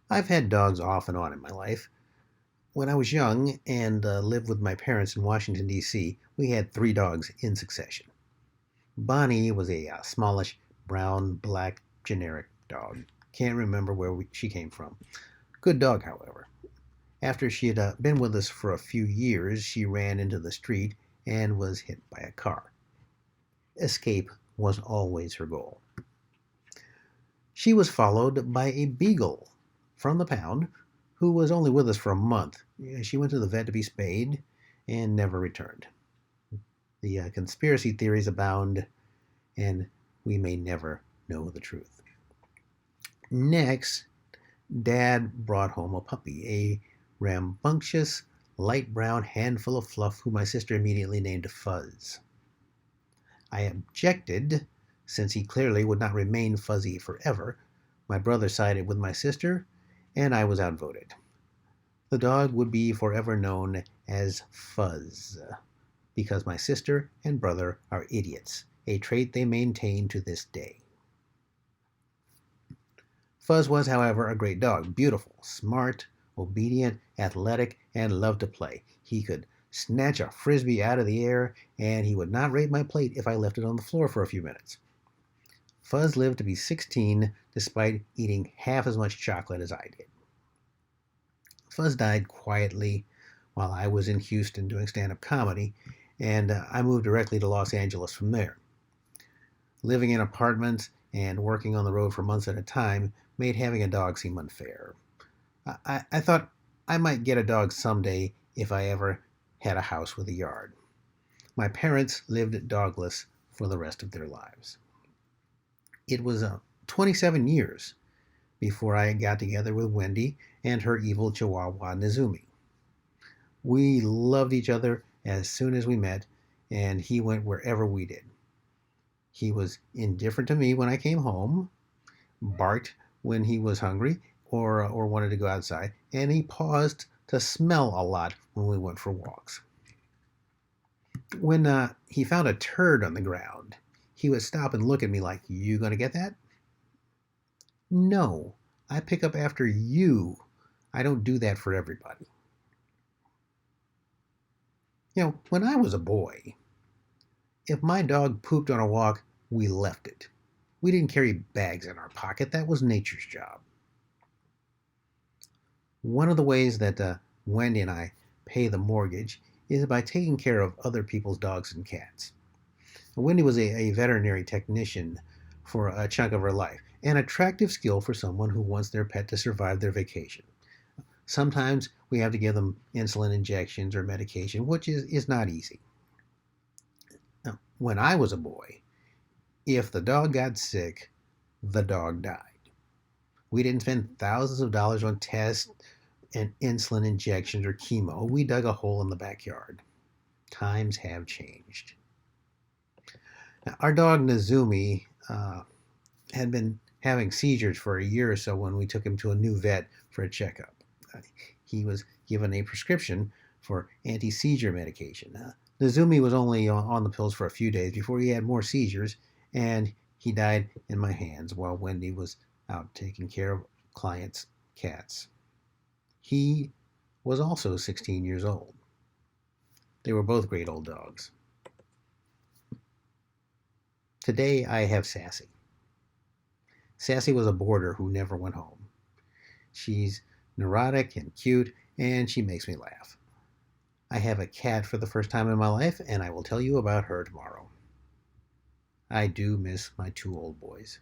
I've had dogs off and on in my life. When I was young and lived with my parents in Washington, D.C., we had three dogs in succession. Bonnie was a smallish, brown, black, generic dog. Can't remember where she came from. Good dog, however. After she had been with us for a few years, she ran into the street and was hit by a car. Escape was always her goal. She was followed by a beagle from the pound who was only with us for a month. She went to the vet to be spayed and never returned. The conspiracy theories abound, and we may never know the truth. Next, Dad brought home a puppy, a rambunctious, light brown handful of fluff who my sister immediately named Fuzz. I objected, since he clearly would not remain fuzzy forever. My brother sided with my sister, and I was outvoted. The dog would be forever known as Fuzz, because my sister and brother are idiots, a trait they maintain to this day. Fuzz was, however, a great dog, beautiful, smart, obedient, athletic, and loved to play. He could snatch a frisbee out of the air, and he would not rape my plate if I left it on the floor for a few minutes. Fuzz lived to be 16 despite eating half as much chocolate as I did. Fuzz died quietly while I was in Houston doing stand-up comedy, and I moved directly to Los Angeles from there. Living in apartments and working on the road for months at a time made having a dog seem unfair. I thought I might get a dog someday if I ever had a house with a yard. My parents lived dogless for the rest of their lives. It was 27 years before I got together with Wendy and her evil Chihuahua Nizumi. We loved each other as soon as we met, and he went wherever we did. He was indifferent to me when I came home, barked when he was hungry or wanted to go outside, and he paused to smell a lot when we went for walks. When he found a turd on the ground, he would stop and look at me like, "You gonna get that?" "No, I pick up after you. I don't do that for everybody." When I was a boy, if my dog pooped on a walk, we left it. We didn't carry bags in our pocket. That was nature's job. One of the ways that Wendy and I pay the mortgage is by taking care of other people's dogs and cats. Wendy was a veterinary technician for a chunk of her life, an attractive skill for someone who wants their pet to survive their vacation. Sometimes we have to give them insulin injections or medication, which is not easy. Now, when I was a boy, if the dog got sick, the dog died. We didn't spend thousands of dollars on tests and insulin injections or chemo. We dug a hole in the backyard. Times have changed. Now, our dog Nizumi had been having seizures for a year or so when we took him to a new vet for a checkup. He was given a prescription for anti-seizure medication. Nizumi was only on the pills for a few days before he had more seizures, and he died in my hands while Wendy was out taking care of clients' cats. He was also 16 years old. They were both great old dogs. Today I have Sassy. Sassy was a boarder who never went home. She's neurotic and cute, and she makes me laugh. I have a cat for the first time in my life, and I will tell you about her tomorrow. I do miss my two old boys.